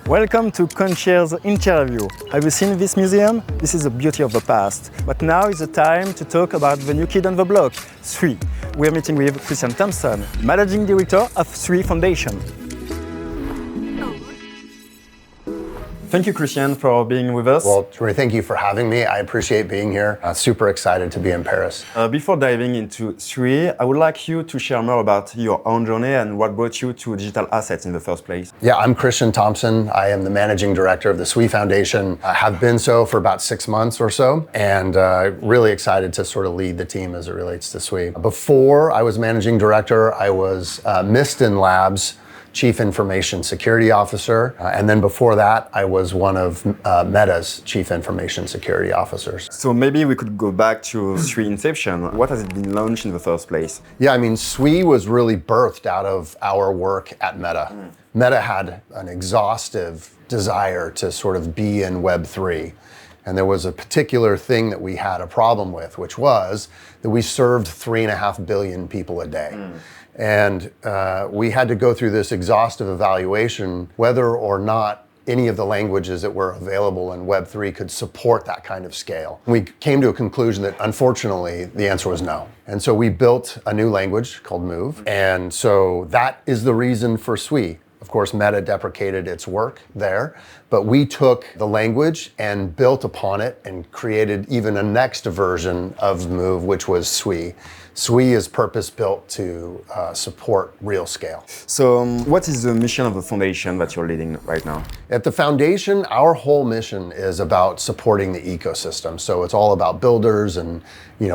Welcome to CoinShares interview. Have you seen this museum? This is the beauty of the past. But now is the time to talk about the new kid on the block, Sui. We are meeting with Christian Thompson, Managing Director of Sui Foundation. Thank you, Christian, for being with us. Well, thank you for having me. I appreciate being here. Super excited to be in Paris. Before diving into Sui, I would like you to share more about your own journey and what brought you to digital assets in the first place. Yeah, I'm Christian Thompson. I am the Managing Director of the Sui Foundation. I have been so for about 6 months or so, and really excited to sort of lead the team as it relates to Sui. Before I was Managing Director, I was Miston Labs Chief Information Security Officer. And then before that, I was one of Meta's Chief Information Security Officers. So maybe we could go back to Sui inception. What has it been launched in the first place? Yeah, I mean, Sui was really birthed out of our work at Meta. Meta had an exhaustive desire to sort of be in Web3. And there was a particular thing that we had a problem with, which was that we served 3.5 billion people a day. And we had to go through this exhaustive evaluation whether or not any of the languages that were available in Web3 could support that kind of scale. We came to a conclusion that unfortunately the answer was no. And so we built a new language called Move. And so that is the reason for Sui. Of course, Meta deprecated its work there, but we took the language and built upon it and created even a next version of Move, which was Sui. Sui is purpose-built to support real scale. So what is the mission of the foundation that you're leading right now? At the foundation, our whole mission is about supporting the ecosystem. So it's all about builders and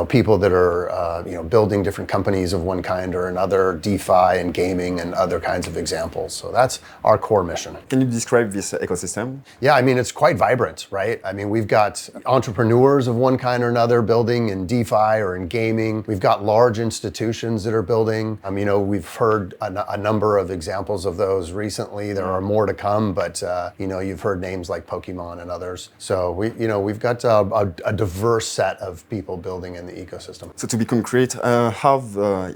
people that are building different companies of one kind or another, DeFi and gaming and other kinds of examples. So that's our core mission. Can you describe this ecosystem? Yeah, I mean, it's quite vibrant, right? I mean, we've got entrepreneurs of one kind or another building in DeFi or in gaming. We've got large institutions that are building. We've heard a number of examples of those recently. There are more to come, but you've heard names like Pokemon and others. So we've got a diverse set of people building in the ecosystem. So to be concrete, how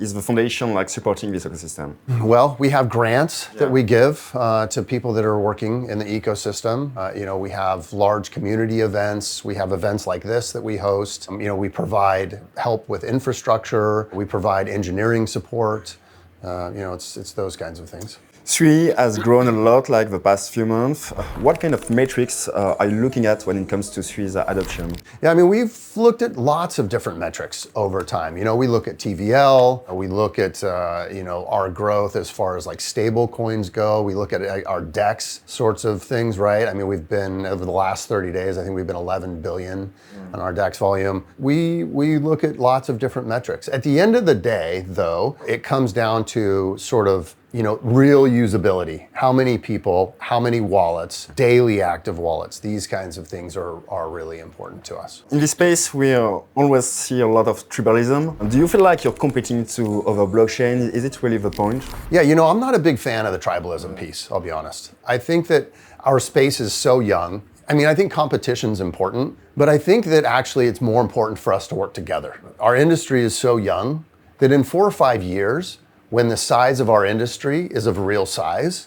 is the foundation supporting this ecosystem? Well, we have grants that we give to people that are working in the ecosystem. We have large community events. We have events like this that we host. We provide help with infrastructure. We provide engineering support. It's those kinds of things. Sui has grown a lot the past few months. What kind of metrics are you looking at when it comes to Sui's adoption? Yeah, I mean, we've looked at lots of different metrics over time. We look at TVL, we look at, our growth as far as stable coins go. We look at our DEX sorts of things, right? I mean, we've been, over the last 30 days, I think we've been 11 billion on our DEX volume. We look at lots of different metrics. At the end of the day, though, it comes down to sort of real usability. How many people, how many wallets, daily active wallets, these kinds of things are really important to us. In this space, we always see a lot of tribalism. Do you feel like you're competing to other blockchains? Is it really the point? Yeah, I'm not a big fan of the tribalism piece, I'll be honest. I think that our space is so young. I mean, I think competition's important, but I think that actually it's more important for us to work together. Our industry is so young that in 4 or 5 years, when the size of our industry is of real size,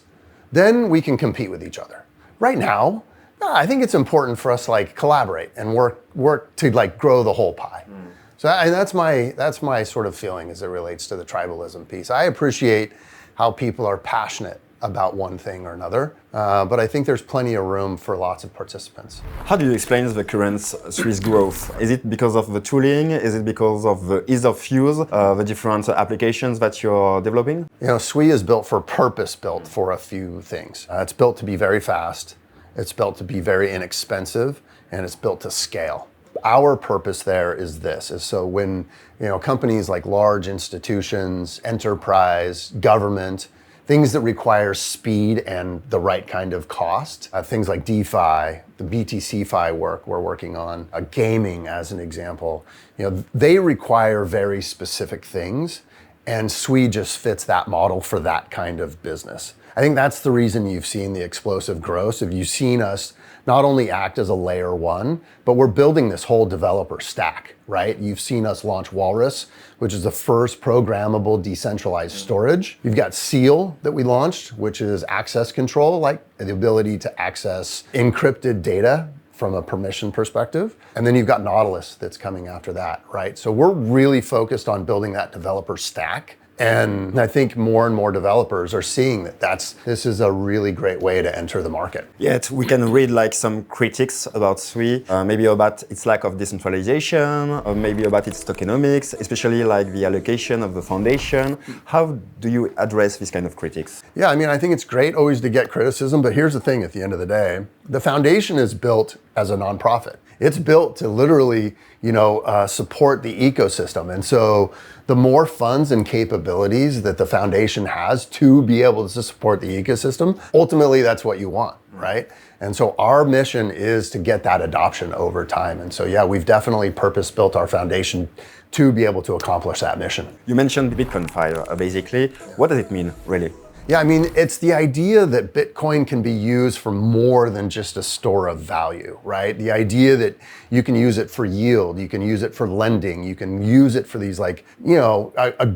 then we can compete with each other. Right now, I think it's important for us to collaborate and work to grow the whole pie. So that's my sort of feeling as it relates to the tribalism piece. I appreciate how people are passionate about one thing or another, but I think there's plenty of room for lots of participants. How do you explain the current Sui's growth? Is it because of the tooling? Is it because of the ease of use, the different applications that you're developing? Sui is purpose-built for a few things. It's built to be very fast, it's built to be very inexpensive, and it's built to scale. Our purpose there is so when companies like large institutions, enterprise, government, things that require speed and the right kind of cost, things like DeFi, the BTCFi work we're working on, gaming as an example, they require very specific things, and Sui just fits that model for that kind of business. I think that's the reason you've seen the explosive growth. You've seen us not only act as a layer one, but we're building this whole developer stack, right? You've seen us launch Walrus, which is the first programmable decentralized storage. You've got Seal that we launched, which is access control, like the ability to access encrypted data from a permission perspective. And then you've got Nautilus that's coming after that, right? So we're really focused on building that developer stack. And I think more and more developers are seeing that this is a really great way to enter the market. Yet we can read like some critics about Sui, maybe about its lack of decentralization, or maybe about its tokenomics, especially like the allocation of the foundation. How do you address this kind of critics? Yeah, I mean, I think it's great always to get criticism, but here's the thing at the end of the day, the foundation is built as a nonprofit. It's built to literally, support the ecosystem. And so the more funds and capabilities that the foundation has to be able to support the ecosystem, ultimately that's what you want, right? And so our mission is to get that adoption over time. And so, yeah, we've definitely purpose-built our foundation to be able to accomplish that mission. You mentioned BitcoinFi, basically. What does it mean, really? Yeah, I mean, it's the idea that Bitcoin can be used for more than just a store of value, right? The idea that you can use it for yield, you can use it for lending, you can use it for these a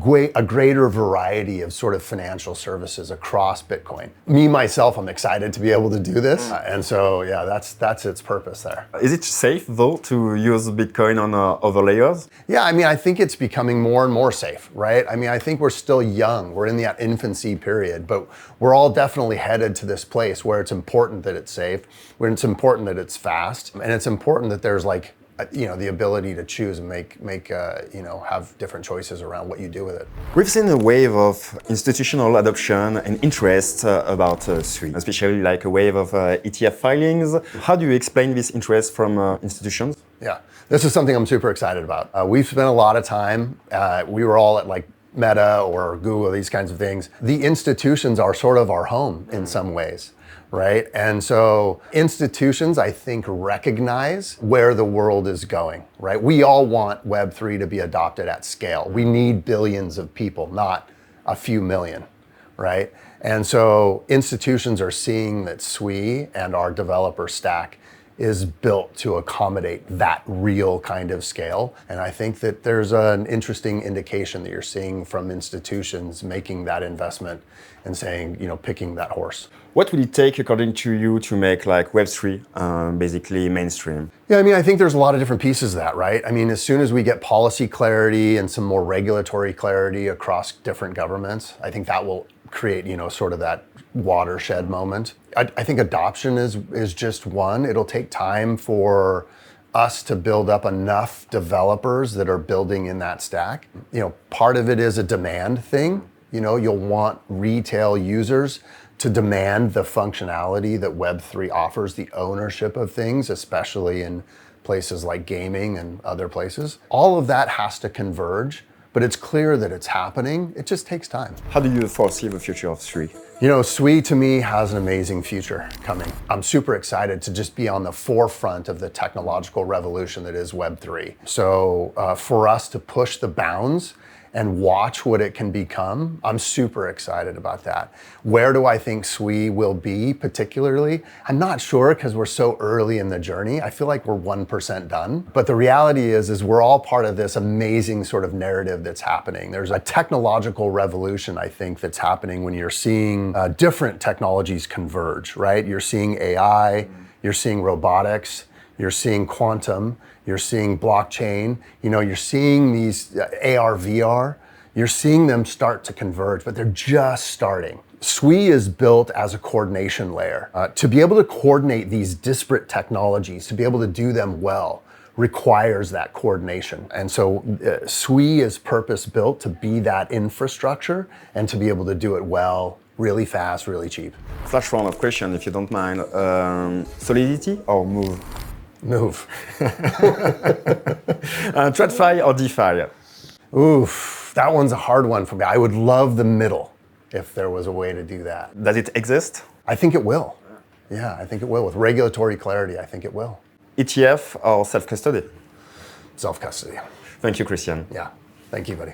greater variety of sort of financial services across Bitcoin. Me, myself, I'm excited to be able to do this. And so, yeah, that's its purpose there. Is it safe, though, to use Bitcoin on other layers? Yeah, I mean, I think it's becoming more and more safe, right? I mean, I think we're still young. We're in that infancy period. But we're all definitely headed to this place where it's important that it's safe, where it's important that it's fast, and it's important that there's the ability to choose and have different choices around what you do with it. We've seen a wave of institutional adoption and interest about Sui, especially like a wave of ETF filings. How do you explain this interest from institutions? Yeah, this is something I'm super excited about. We've spent a lot of time. We were all at Meta or Google, these kinds of things. The institutions are sort of our home in some ways, right? And so institutions, I think, recognize where the world is going, right? We all want Web3 to be adopted at scale. We need billions of people, not a few million, right? And so institutions are seeing that Sui and our developer stack is built to accommodate that real kind of scale. And I think that there's an interesting indication that you're seeing from institutions making that investment and saying, picking that horse. What will it take, according to you, to make Web3 basically mainstream? Yeah, I mean, I think there's a lot of different pieces of that, right? I mean, as soon as we get policy clarity and some more regulatory clarity across different governments, I think that will create, sort of that watershed moment. I think adoption is just one. It'll take time for us to build up enough developers that are building in that stack. Part of it is a demand thing. You'll want retail users to demand the functionality that Web3 offers, the ownership of things, especially in places like gaming and other places. All of that has to converge, but it's clear that it's happening. It just takes time. How do you foresee the future of Sui? Sui to me has an amazing future coming. I'm super excited to just be on the forefront of the technological revolution that is Web3. So for us to push the bounds and watch what it can become, I'm super excited about that. Where do I think Sui will be particularly? I'm not sure because we're so early in the journey. I feel like we're 1% done. But the reality is we're all part of this amazing sort of narrative that's happening. There's a technological revolution, I think, that's happening when you're seeing different technologies converge, right? You're seeing AI, you're seeing robotics, you're seeing quantum, you're seeing blockchain, you're seeing these AR, VR, you're seeing them start to converge, but they're just starting. Sui is built as a coordination layer. To be able to coordinate these disparate technologies, to be able to do them well, requires that coordination. And so Sui is purpose-built to be that infrastructure and to be able to do it well, really fast, really cheap. Flash round of questions, if you don't mind. Solidity or Move? Move. TradFi or DeFi? Oof, that one's a hard one for me. I would love the middle if there was a way to do that. Does it exist? I think it will. Yeah, I think it will. With regulatory clarity, I think it will. ETF or self-custody? Self-custody. Thank you, Christian. Yeah, thank you, buddy.